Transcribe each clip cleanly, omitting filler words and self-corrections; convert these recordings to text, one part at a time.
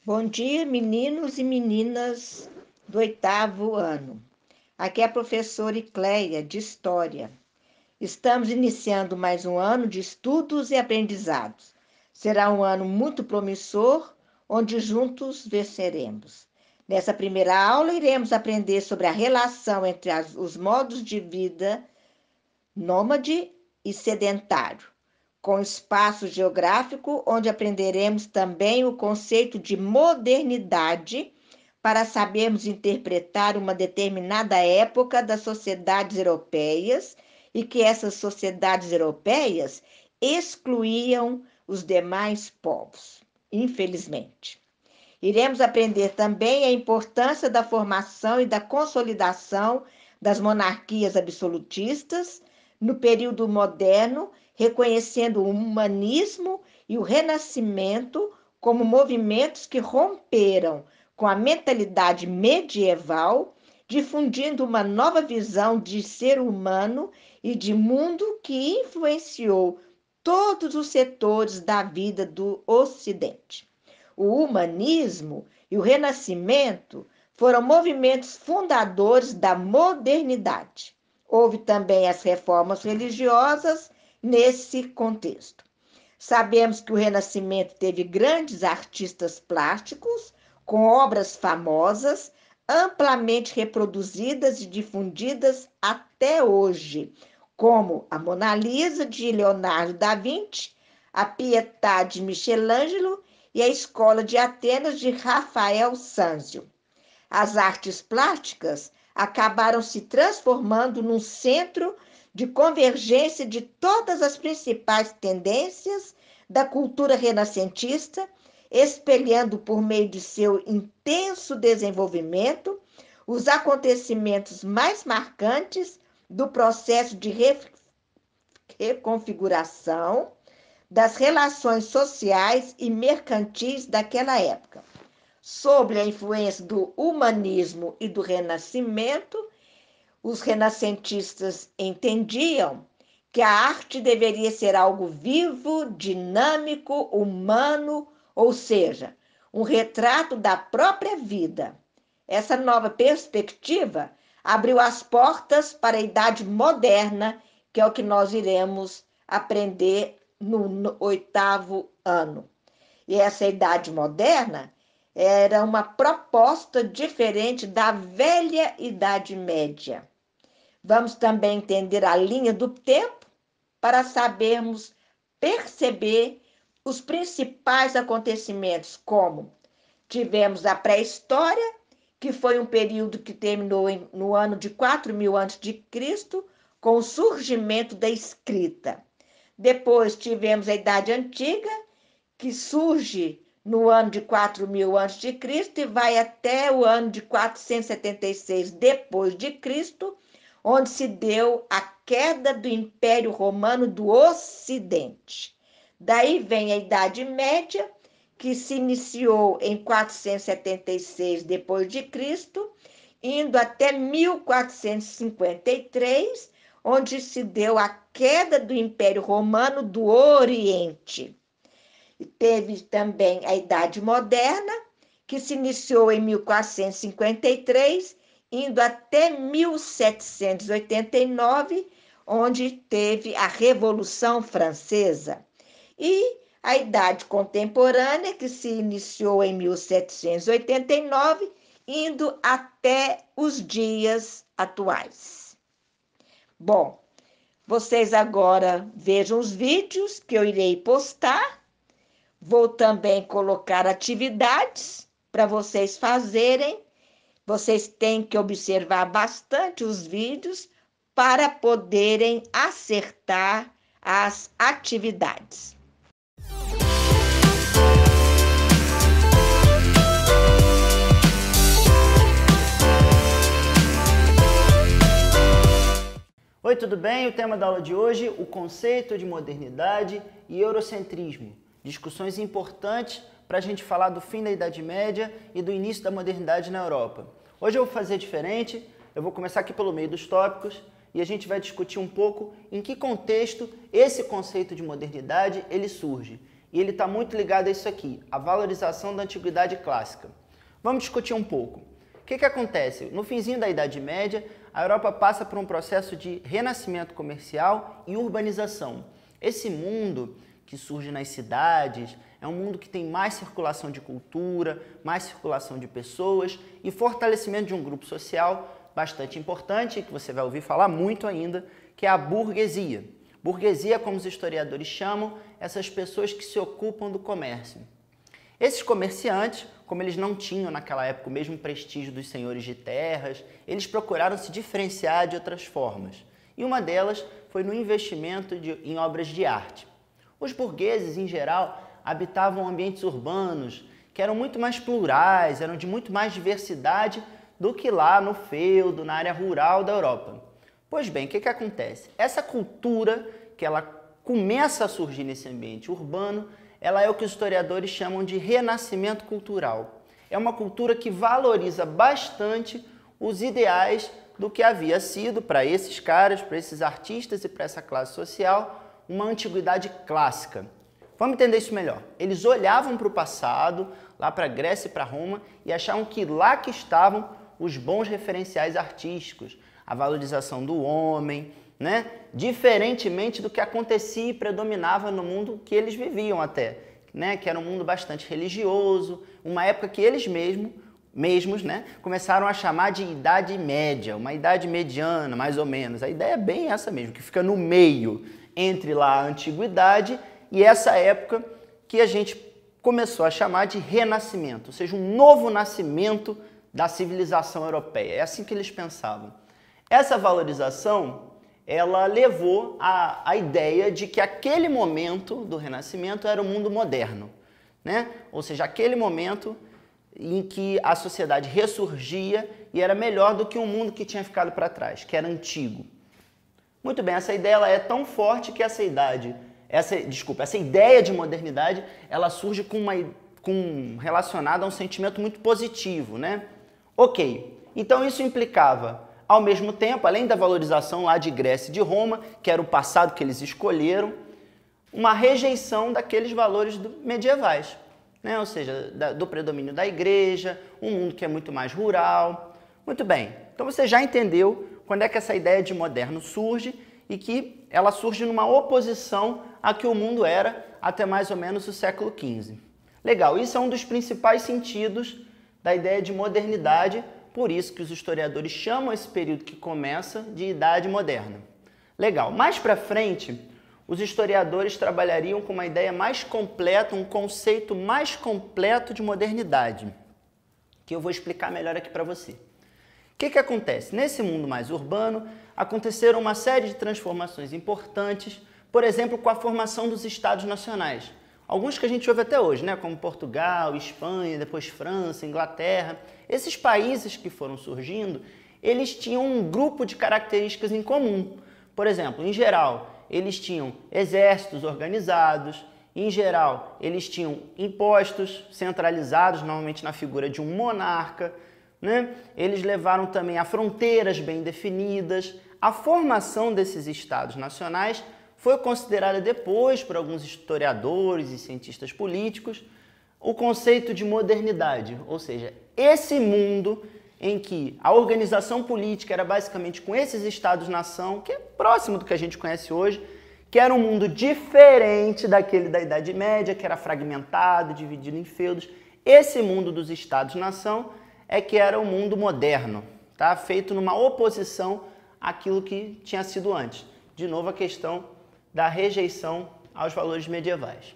Bom dia, meninos e meninas do 8º ano. Aqui é a professora Icleia, de História. Estamos iniciando mais um ano de estudos e aprendizados. Será um ano muito promissor, onde juntos venceremos. Nessa primeira aula, iremos aprender sobre a relação entre os modos de vida nômade e sedentário, com espaço geográfico, onde aprenderemos também o conceito de modernidade para sabermos interpretar uma determinada época das sociedades europeias e que essas sociedades europeias excluíam os demais povos, infelizmente. Iremos aprender também a importância da formação e da consolidação das monarquias absolutistas no período moderno, reconhecendo o humanismo e o renascimento como movimentos que romperam com a mentalidade medieval, difundindo uma nova visão de ser humano e de mundo que influenciou todos os setores da vida do Ocidente. O humanismo e o renascimento foram movimentos fundadores da modernidade. Houve também as reformas religiosas nesse contexto. Sabemos que o Renascimento teve grandes artistas plásticos, com obras famosas, amplamente reproduzidas e difundidas até hoje, como a Mona Lisa, de Leonardo da Vinci, a Pietà de Michelangelo e a Escola de Atenas, de Rafael Sanzio. As artes plásticas acabaram se transformando num centro de convergência de todas as principais tendências da cultura renascentista, espelhando por meio de seu intenso desenvolvimento os acontecimentos mais marcantes do processo de reconfiguração das relações sociais e mercantis daquela época. Sob a influência do humanismo e do renascimento, os renascentistas entendiam que a arte deveria ser algo vivo, dinâmico, humano, ou seja, um retrato da própria vida. Essa nova perspectiva abriu as portas para a Idade Moderna, que é o que nós iremos aprender no 8º ano. E essa Idade Moderna era uma proposta diferente da velha Idade Média. Vamos também entender a linha do tempo para sabermos perceber os principais acontecimentos, como tivemos a pré-história, que foi um período que terminou no ano de 4.000 a.C., com o surgimento da escrita. Depois tivemos a Idade Antiga, que surge no ano de 4.000 a.C. e vai até o ano de 476 depois de Cristo, onde se deu a queda do Império Romano do Ocidente. Daí vem a Idade Média, que se iniciou em 476 depois de Cristo, indo até 1453, onde se deu a queda do Império Romano do Oriente. Teve também a Idade Moderna, que se iniciou em 1453, indo até 1789, onde teve a Revolução Francesa. E a Idade Contemporânea, que se iniciou em 1789, indo até os dias atuais. Bom, vocês agora vejam os vídeos que eu irei postar. Vou também colocar atividades para vocês fazerem. Vocês têm que observar bastante os vídeos para poderem acertar as atividades. Oi, tudo bem? O tema da aula de hoje, o conceito de modernidade e eurocentrismo. Discussões importantes para a gente falar do fim da Idade Média e do início da modernidade na Europa. Hoje eu vou fazer diferente, eu vou começar aqui pelo meio dos tópicos e a gente vai discutir um pouco em que contexto esse conceito de modernidade ele surge. e ele está muito ligado a isso aqui, a valorização da antiguidade clássica. Vamos discutir um pouco. O que acontece? No finzinho da Idade Média, a Europa passa por um processo de renascimento comercial e urbanização. Esse mundo que surge nas cidades é um mundo que tem mais circulação de cultura, mais circulação de pessoas e fortalecimento de um grupo social bastante importante, que você vai ouvir falar muito ainda, que é a burguesia. Burguesia, como os historiadores chamam, essas pessoas que se ocupam do comércio. Esses comerciantes, como eles não tinham naquela época o mesmo prestígio dos senhores de terras, eles procuraram se diferenciar de outras formas. E uma delas foi no investimento em obras de arte. Os burgueses, em geral, habitavam ambientes urbanos que eram muito mais plurais, eram de muito mais diversidade do que lá no feudo, na área rural da Europa. Pois bem, o que acontece? Essa cultura que ela começa a surgir nesse ambiente urbano, ela é o que os historiadores chamam de renascimento cultural. É uma cultura que valoriza bastante os ideais do que havia sido para esses caras, para esses artistas e para essa classe social, uma antiguidade clássica. Vamos entender isso melhor. Eles olhavam para o passado, lá para a Grécia e para Roma, e achavam que lá que estavam os bons referenciais artísticos, a valorização do homem, né? Diferentemente do que acontecia e predominava no mundo que eles viviam até, né? Que era um mundo bastante religioso, uma época que eles mesmos, né? Começaram a chamar de Idade Média, uma idade mediana, mais ou menos. A ideia é bem essa mesmo, que fica no meio entre lá a Antiguidade e essa época que a gente começou a chamar de Renascimento, ou seja, um novo nascimento da civilização europeia. É assim que eles pensavam. Essa valorização, ela levou à ideia de que aquele momento do Renascimento era o mundo moderno, né? Ou seja, aquele momento em que a sociedade ressurgia e era melhor do que um mundo que tinha ficado para trás, que era antigo. Muito bem, essa ideia ela é tão forte que essa ideia de modernidade, ela surge relacionada a um sentimento muito positivo, né? Ok, então isso implicava, ao mesmo tempo, além da valorização lá de Grécia e de Roma, que era o passado que eles escolheram, uma rejeição daqueles valores medievais, né? Ou seja, do predomínio da igreja, um mundo que é muito mais rural. Muito bem, então você já entendeu quando é que essa ideia de moderno surge e que ela surge numa oposição a que o mundo era até mais ou menos o século XV. Legal, isso é um dos principais sentidos da ideia de modernidade, por isso que os historiadores chamam esse período que começa de Idade Moderna. Legal, mais para frente, os historiadores trabalhariam com uma ideia mais completa, um conceito mais completo de modernidade, que eu vou explicar melhor aqui para você. O que acontece? Nesse mundo mais urbano, aconteceram uma série de transformações importantes, por exemplo, com a formação dos Estados nacionais. Alguns que a gente ouve até hoje, né? Como Portugal, Espanha, depois França, Inglaterra. Esses países que foram surgindo, eles tinham um grupo de características em comum. Por exemplo, em geral, eles tinham exércitos organizados, em geral, eles tinham impostos centralizados, normalmente na figura de um monarca, né? Eles levaram também a fronteiras bem definidas. A formação desses estados nacionais foi considerada depois por alguns historiadores e cientistas políticos o conceito de modernidade, ou seja, esse mundo em que a organização política era basicamente com esses estados-nação, que é próximo do que a gente conhece hoje, que era um mundo diferente daquele da Idade Média, que era fragmentado, dividido em feudos. Esse mundo dos estados-nação é que era o mundo moderno, tá? Feito numa oposição àquilo que tinha sido antes. De novo, a questão da rejeição aos valores medievais.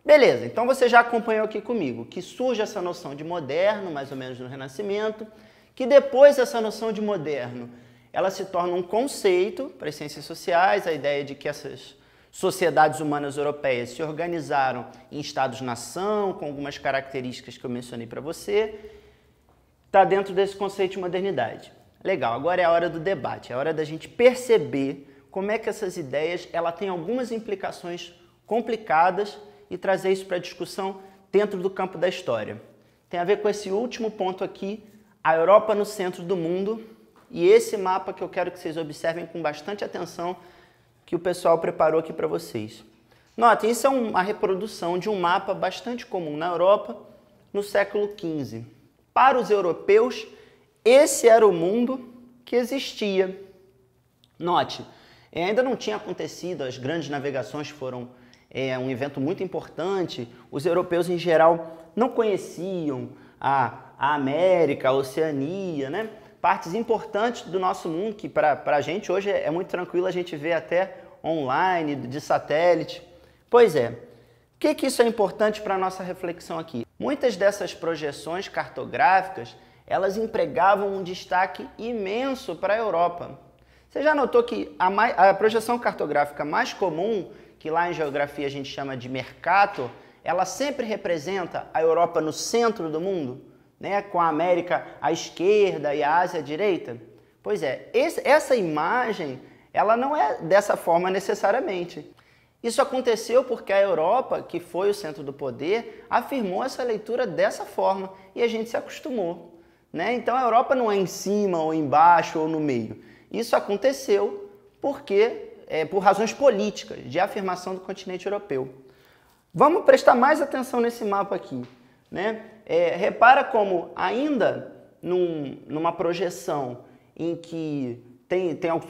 Beleza, então você já acompanhou aqui comigo que surge essa noção de moderno, mais ou menos no Renascimento, que depois essa noção de moderno, ela se torna um conceito para as ciências sociais, a ideia de que essas sociedades humanas europeias se organizaram em estados-nação, com algumas características que eu mencionei para você, está dentro desse conceito de modernidade. Legal, agora é a hora do debate, é a hora da gente perceber como é que essas ideias ela tem algumas implicações complicadas e trazer isso para a discussão dentro do campo da história. Tem a ver com esse último ponto aqui, a Europa no centro do mundo, e esse mapa que eu quero que vocês observem com bastante atenção, que o pessoal preparou aqui para vocês. Notem, isso é uma reprodução de um mapa bastante comum na Europa no século XV. Para os europeus, esse era o mundo que existia. Note, ainda não tinha acontecido, as grandes navegações foram um evento muito importante, os europeus em geral não conheciam a América, a Oceania, né? Partes importantes do nosso mundo que para a gente hoje é muito tranquilo, a gente vê até online, de satélite. Pois é, o que isso é importante para a nossa reflexão aqui? Muitas dessas projeções cartográficas, elas empregavam um destaque imenso para a Europa. Você já notou que a projeção cartográfica mais comum, que lá em geografia a gente chama de Mercator, ela sempre representa a Europa no centro do mundo, né? Com a América à esquerda e a Ásia à direita? Pois é, essa imagem, ela não é dessa forma necessariamente. Isso aconteceu porque a Europa, que foi o centro do poder, afirmou essa leitura dessa forma e a gente se acostumou, né? Então a Europa não é em cima ou embaixo ou no meio. Isso aconteceu porque, por razões políticas, de afirmação do continente europeu. Vamos prestar mais atenção nesse mapa aqui, né? Repara como ainda numa projeção em que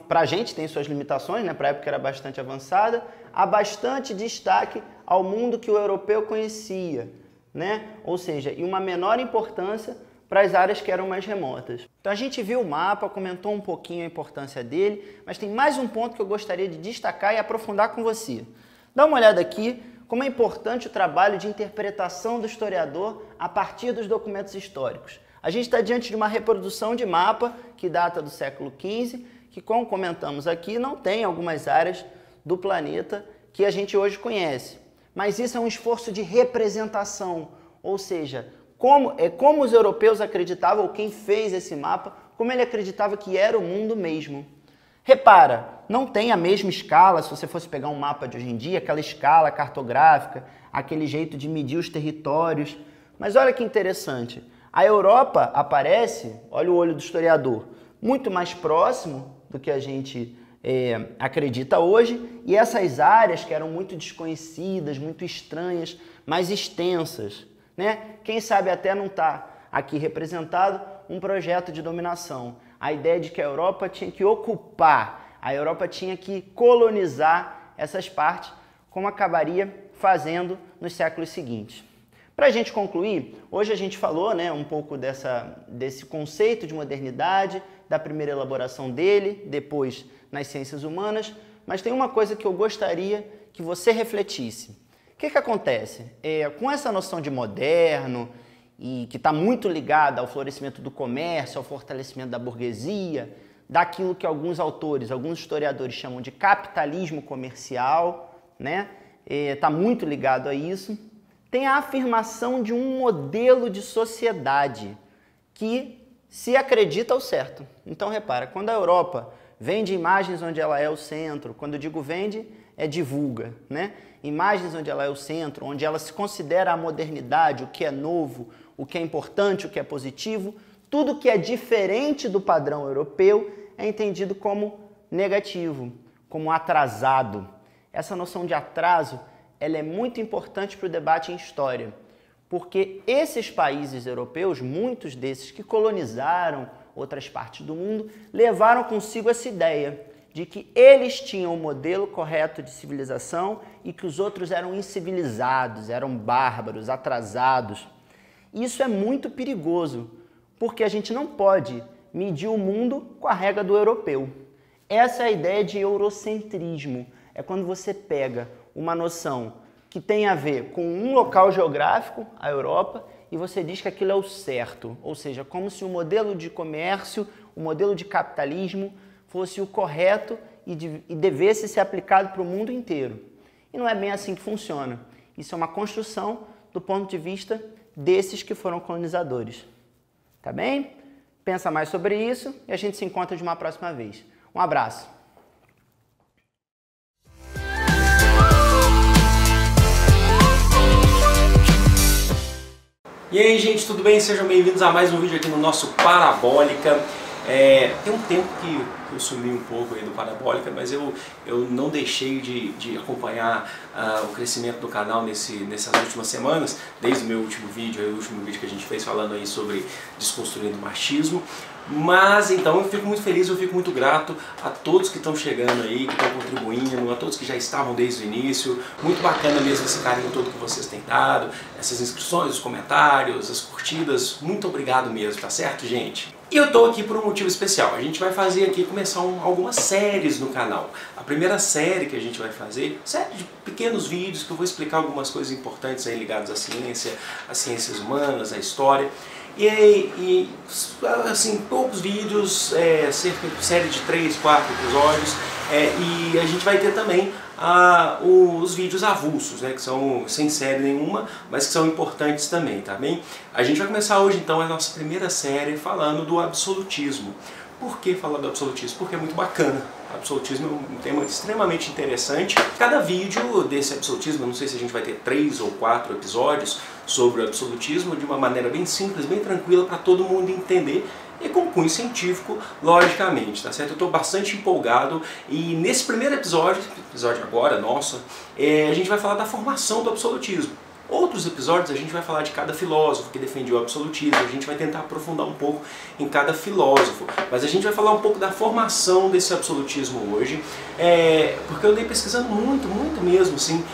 para a gente tem suas limitações, né? Para a época era bastante avançada, há bastante destaque ao mundo que o europeu conhecia, né? Ou seja, e uma menor importância para as áreas que eram mais remotas. Então a gente viu o mapa, comentou um pouquinho a importância dele, mas tem mais um ponto que eu gostaria de destacar e aprofundar com você. Dá uma olhada aqui como é importante o trabalho de interpretação do historiador a partir dos documentos históricos. A gente está diante de uma reprodução de mapa que data do século XV, que, como comentamos aqui, não tem algumas áreas do planeta que a gente hoje conhece. Mas isso é um esforço de representação, ou seja, como os europeus acreditavam, ou quem fez esse mapa, como ele acreditava que era o mundo mesmo. Repara, não tem a mesma escala, se você fosse pegar um mapa de hoje em dia, aquela escala cartográfica, aquele jeito de medir os territórios. Mas olha que interessante, a Europa aparece, olha o olho do historiador, muito mais próximo do que a gente acredita hoje, e essas áreas que eram muito desconhecidas, muito estranhas, mais extensas, né? Quem sabe até não está aqui representado um projeto de dominação. A ideia de que a Europa tinha que ocupar, a Europa tinha que colonizar essas partes, como acabaria fazendo nos séculos seguintes. Para a gente concluir, hoje a gente falou, né, um pouco desse conceito de modernidade, da primeira elaboração dele, depois nas ciências humanas, mas tem uma coisa que eu gostaria que você refletisse. O que acontece? Com essa noção de moderno, e que está muito ligada ao florescimento do comércio, ao fortalecimento da burguesia, daquilo que alguns autores, alguns historiadores chamam de capitalismo comercial, né? Está muito ligado a isso. Tem a afirmação de um modelo de sociedade que se acredita ao certo. Então, repara, quando a Europa vende imagens onde ela é o centro, quando eu digo vende, é divulga, né? Imagens onde ela é o centro, onde ela se considera a modernidade, o que é novo, o que é importante, o que é positivo, tudo que é diferente do padrão europeu é entendido como negativo, como atrasado. Essa noção de atraso, ela é muito importante para o debate em história, porque esses países europeus, muitos desses que colonizaram outras partes do mundo, levaram consigo essa ideia de que eles tinham o modelo correto de civilização e que os outros eram incivilizados, eram bárbaros, atrasados. Isso é muito perigoso, porque a gente não pode medir o mundo com a regra do europeu. Essa é a ideia de eurocentrismo. É quando você pega uma noção que tem a ver com um local geográfico, a Europa, e você diz que aquilo é o certo. Ou seja, como se o modelo de comércio, o modelo de capitalismo fosse o correto e devesse ser aplicado para o mundo inteiro. E não é bem assim que funciona. Isso é uma construção do ponto de vista desses que foram colonizadores. Tá bem? Pensa mais sobre isso e a gente se encontra de uma próxima vez. Um abraço! E aí, gente, tudo bem? Sejam bem-vindos a mais um vídeo aqui no nosso Parabólica. Tem um tempo que eu sumi um pouco aí do Parabólica, mas eu não deixei de acompanhar o crescimento do canal nessas últimas semanas, desde o meu último vídeo, o último vídeo que a gente fez falando aí sobre desconstruindo o machismo. Mas então eu fico muito feliz, eu fico muito grato a todos que estão chegando aí, que estão contribuindo, a todos que já estavam desde o início. Muito bacana mesmo esse carinho todo que vocês têm dado, essas inscrições, os comentários, as curtidas. Muito obrigado mesmo, tá certo, gente? E eu tô aqui por um motivo especial. A gente vai fazer aqui, começar algumas séries no canal. A primeira série que a gente vai fazer, série de pequenos vídeos que eu vou explicar algumas coisas importantes aí ligadas à ciência, às ciências humanas, à história. E assim, poucos vídeos, cerca de série de 3, 4 episódios, e a gente vai ter também os vídeos avulsos, né, que são sem série nenhuma, mas que são importantes também, tá bem? A gente vai começar hoje então a nossa primeira série falando do absolutismo. Por que falar do absolutismo? Porque é muito bacana. O absolutismo é um tema extremamente interessante. Cada vídeo desse absolutismo, eu não sei se a gente vai ter 3 ou 4 episódios sobre o absolutismo, de uma maneira bem simples, bem tranquila, para todo mundo entender, e com cunho científico, logicamente, tá certo? Eu estou bastante empolgado, e nesse primeiro episódio agora, nosso, a gente vai falar da formação do absolutismo. Outros episódios a gente vai falar de cada filósofo que defendia o absolutismo, a gente vai tentar aprofundar um pouco em cada filósofo, mas a gente vai falar um pouco da formação desse absolutismo hoje, porque eu andei pesquisando muito mesmo, assim,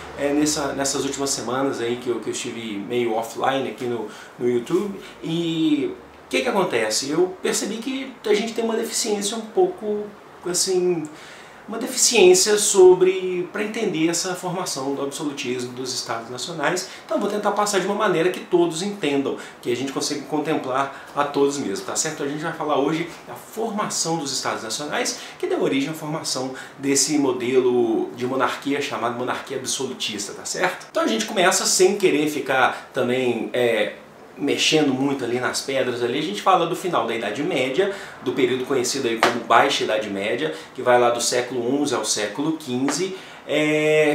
nessas últimas semanas aí que eu estive meio offline aqui no YouTube, e o que acontece? Eu percebi que a gente tem uma deficiência um pouco, assim, uma deficiência para entender essa formação do absolutismo dos Estados Nacionais. Então vou tentar passar de uma maneira que todos entendam, que a gente consiga contemplar a todos mesmo, tá certo? A gente vai falar hoje da formação dos Estados Nacionais, que deu origem à formação desse modelo de monarquia chamado monarquia absolutista, tá certo? Então a gente começa sem querer ficar também mexendo muito ali nas pedras ali, a gente fala do final da Idade Média, do período conhecido aí como Baixa Idade Média, que vai lá do século XI ao século XV,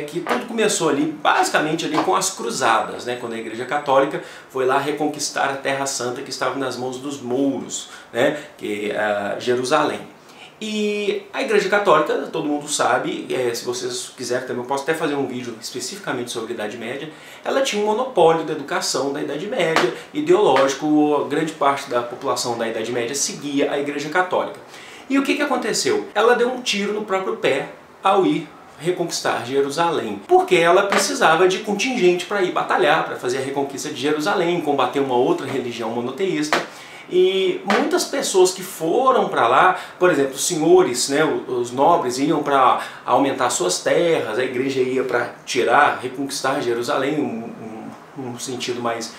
que tudo começou ali, basicamente ali com as cruzadas, né, quando a Igreja Católica foi lá reconquistar a Terra Santa que estava nas mãos dos mouros, né, que é Jerusalém. E a Igreja Católica, todo mundo sabe, se vocês quiserem também eu posso até fazer um vídeo especificamente sobre a Idade Média, ela tinha um monopólio da educação da Idade Média, ideológico, grande parte da população da Idade Média seguia a Igreja Católica. E o que aconteceu? Ela deu um tiro no próprio pé ao ir reconquistar Jerusalém, porque ela precisava de contingente para ir batalhar, para fazer a reconquista de Jerusalém, combater uma outra religião monoteísta. E muitas pessoas que foram para lá, por exemplo, os senhores, né, os nobres iam para aumentar suas terras, a igreja ia para reconquistar Jerusalém, um sentido mais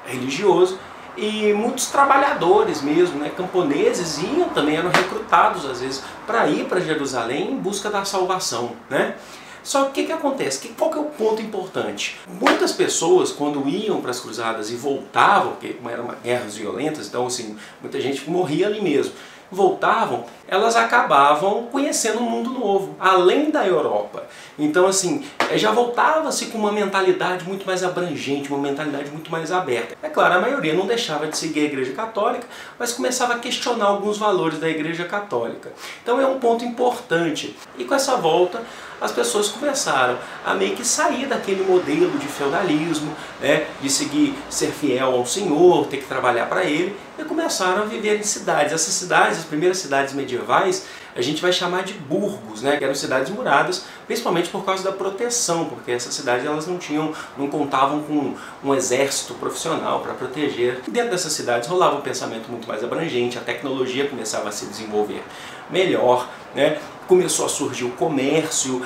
religioso, e muitos trabalhadores mesmo, né, camponeses, iam também, eram recrutados às vezes para ir para Jerusalém em busca da salvação, né? Só que o que acontece? Qual que é o ponto importante? Muitas pessoas, quando iam para as cruzadas e voltavam, porque eram guerras violentas, então assim, muita gente morria ali mesmo, voltavam, elas acabavam conhecendo um mundo novo, além da Europa. Então assim, já voltava-se com uma mentalidade muito mais abrangente, uma mentalidade muito mais aberta. É claro, a maioria não deixava de seguir a Igreja Católica, mas começava a questionar alguns valores da Igreja Católica. Então é um ponto importante. E com essa volta, as pessoas começaram a meio que sair daquele modelo de feudalismo, né, de ser fiel ao senhor, ter que trabalhar para ele, e começaram a viver em cidades. Essas cidades, as primeiras cidades medievais, a gente vai chamar de burgos, né, que eram cidades muradas, principalmente por causa da proteção, porque essas cidades elas não contavam com um exército profissional para proteger. E dentro dessas cidades rolava um pensamento muito mais abrangente, a tecnologia começava a se desenvolver melhor, né? Começou a surgir o comércio,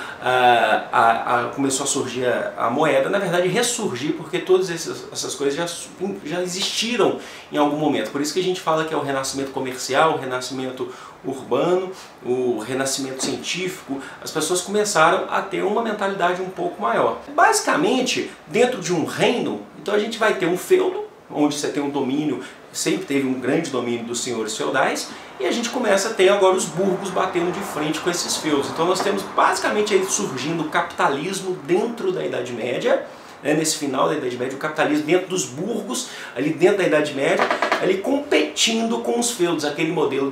começou a surgir a moeda, na verdade ressurgir, porque todas essas coisas já existiram em algum momento. Por isso que a gente fala que é o renascimento comercial, o renascimento urbano, o renascimento científico. As pessoas começaram a ter uma mentalidade um pouco maior. Basicamente, dentro de um reino, então a gente vai ter um feudo, onde você tem um domínio, sempre teve um grande domínio dos senhores feudais, e a gente começa a ter agora os burgos batendo de frente com esses feudos. Então nós temos basicamente aí surgindo o capitalismo dentro da Idade Média, né, nesse final da Idade Média, o capitalismo dentro dos burgos, ali dentro da Idade Média, ali competindo com os feudos, aquele modelo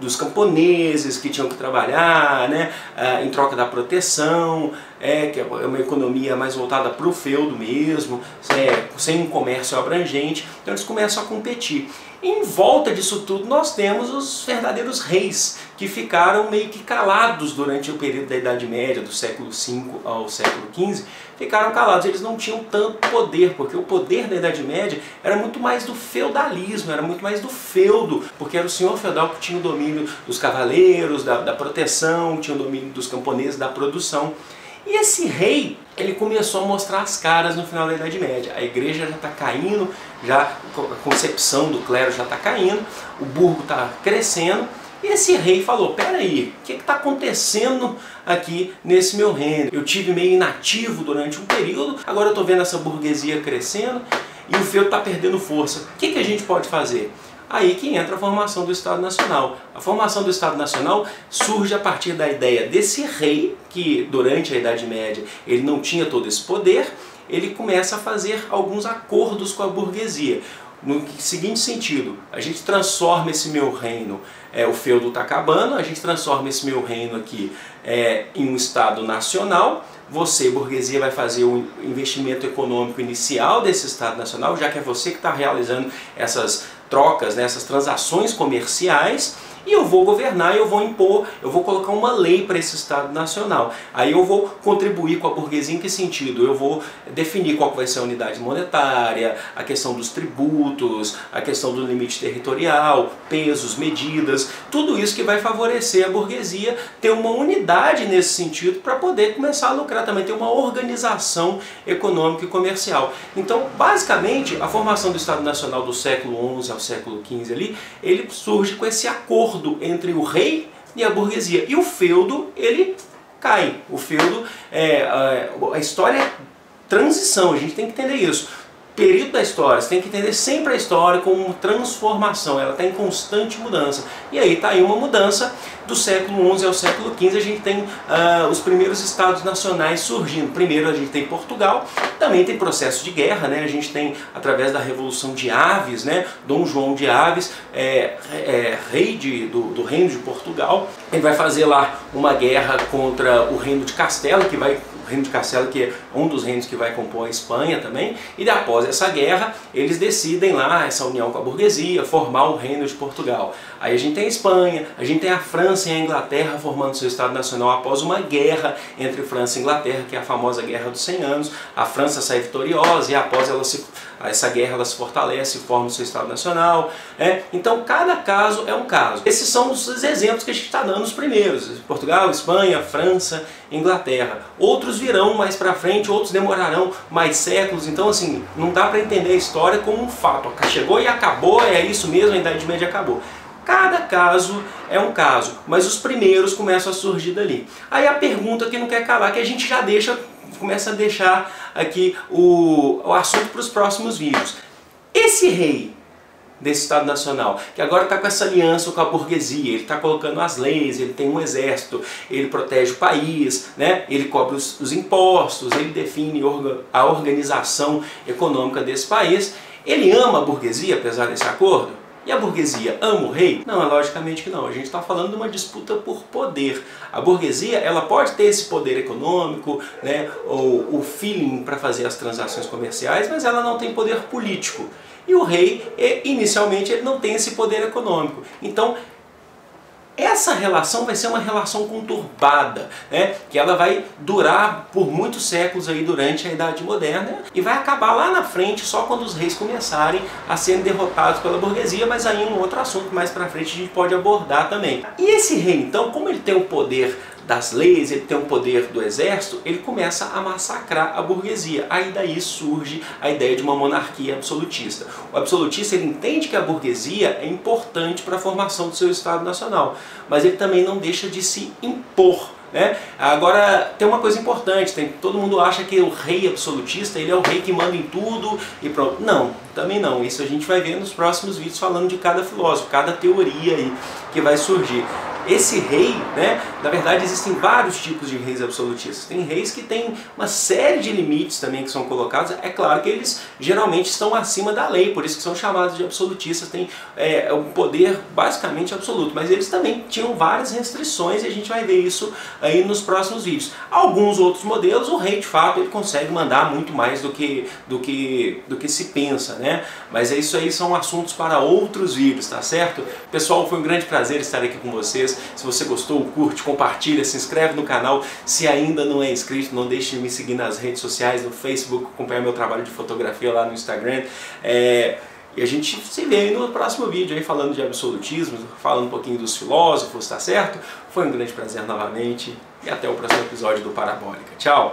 dos camponeses que tinham que trabalhar, né, em troca da proteção, que é uma economia mais voltada para o feudo mesmo, sem um comércio abrangente, então eles começam a competir. Em volta disso tudo nós temos os verdadeiros reis, que ficaram meio que calados durante o período da Idade Média, do século V ao século XV, ficaram calados, eles não tinham tanto poder, porque o poder da Idade Média era muito mais do feudalismo, era muito mais do feudo, porque era o senhor feudal que tinha o domínio dos cavaleiros, da proteção, tinha o domínio dos camponeses, da produção. E esse rei, ele começou a mostrar as caras no final da Idade Média. A igreja já está caindo, já a concepção do clero já está caindo, o burgo está crescendo, e esse rei falou, peraí, o que está acontecendo aqui nesse meu reino? Eu tive meio inativo durante um período, agora eu estou vendo essa burguesia crescendo e o feudo está perdendo força. O que a gente pode fazer? Aí que entra a formação do Estado Nacional. A formação do Estado Nacional surge a partir da ideia desse rei, que durante a Idade Média ele não tinha todo esse poder, ele começa a fazer alguns acordos com a burguesia. No seguinte sentido, a gente transforma esse meu reino, o feudo está acabando, a gente transforma esse meu reino aqui em um Estado Nacional. Você, burguesia, vai fazer o investimento econômico inicial desse Estado Nacional, já que é você que está realizando essas trocas, né, essas transações comerciais, e eu vou governar, eu vou impor, eu vou colocar uma lei para esse Estado Nacional. Aí eu vou contribuir com a burguesia em que sentido? Eu vou definir qual vai ser a unidade monetária, a questão dos tributos, a questão do limite territorial, pesos, medidas, tudo isso que vai favorecer a burguesia ter uma unidade nesse sentido para poder começar a lucrar também, ter uma organização econômica e comercial. Então, basicamente, a formação do Estado Nacional do século XI ao século XV ali, ele surge com esse acordo entre o rei e a burguesia. E o feudo, ele cai. O feudo, a história é transição, a gente tem que entender isso. Período da história, você tem que entender sempre a história como transformação, ela está em constante mudança. E aí está aí uma mudança do século XI ao século XV, a gente tem os primeiros estados nacionais surgindo. Primeiro a gente tem Portugal, também tem processo de guerra, né? A gente tem, através da Revolução de Aves, né? Dom João de Aves, rei do Reino de Portugal, ele vai fazer lá uma guerra contra o Reino de Castela, o Reino de Castela, que é um dos reinos que vai compor a Espanha também, e após essa guerra, eles decidem lá, essa união com a burguesia, formar o Reino de Portugal. Aí a gente tem a Espanha, a gente tem a França e a Inglaterra formando seu Estado Nacional após uma guerra entre França e Inglaterra, que é a famosa Guerra dos 100 Anos. A França sai vitoriosa e após essa guerra ela se fortalece e forma o seu Estado Nacional. Então cada caso é um caso. Esses são os exemplos que a gente está dando os primeiros. Portugal, Espanha, França, Inglaterra. Outros virão mais para frente, outros demorarão mais séculos. Então assim, não dá para entender a história como um fato. Chegou e acabou, é isso mesmo, a Idade Média acabou. Cada caso é um caso, mas os primeiros começam a surgir dali. Aí a pergunta que não quer calar, que a gente já começa a deixar aqui o assunto para os próximos vídeos. Esse rei desse Estado Nacional, que agora está com essa aliança com a burguesia, ele está colocando as leis, ele tem um exército, ele protege o país, né? Ele cobra os impostos, ele define a organização econômica desse país. Ele ama a burguesia, apesar desse acordo? E a burguesia ama o rei? Não, logicamente que não. A gente está falando de uma disputa por poder. A burguesia, ela pode ter esse poder econômico, né, ou o feeling para fazer as transações comerciais, mas ela não tem poder político. E o rei, inicialmente, ele não tem esse poder econômico. Então, essa relação vai ser uma relação conturbada, né? Que ela vai durar por muitos séculos aí durante a Idade Moderna e vai acabar lá na frente só quando os reis começarem a serem derrotados pela burguesia, mas aí um outro assunto mais pra frente a gente pode abordar também. E esse rei então, como ele tem o poder das leis, ele tem o poder do exército, ele começa a massacrar a burguesia. Aí daí surge a ideia de uma monarquia absolutista. O absolutista, ele entende que a burguesia é importante para a formação do seu Estado Nacional, mas ele também não deixa de se impor, né? Agora, tem uma coisa importante, todo mundo acha que o rei absolutista, ele é o rei que manda em tudo e pronto. Não, também não. Isso a gente vai ver nos próximos vídeos falando de cada filósofo, cada teoria aí que vai surgir. esse rei, né, na verdade existem vários tipos de reis absolutistas. Tem reis que têm uma série de limites também que são colocados. É claro que eles geralmente estão acima da lei, por isso que são chamados de absolutistas, têm um poder basicamente absoluto, mas eles também tinham várias restrições e a gente vai ver isso aí nos próximos vídeos. Alguns outros modelos, o rei de fato ele consegue mandar muito mais do que se pensa, né? Mas isso aí são assuntos para outros vídeos, tá certo? Pessoal, foi um grande prazer estar aqui com vocês. Se você gostou, curte, compartilha, se inscreve no canal. Se ainda não é inscrito, não deixe de me seguir nas redes sociais, no Facebook, acompanhar meu trabalho de fotografia lá no Instagram. E a gente se vê aí no próximo vídeo aí falando de absolutismo, falando um pouquinho dos filósofos, tá certo? Foi um grande prazer novamente e até o próximo episódio do Parabólica. Tchau!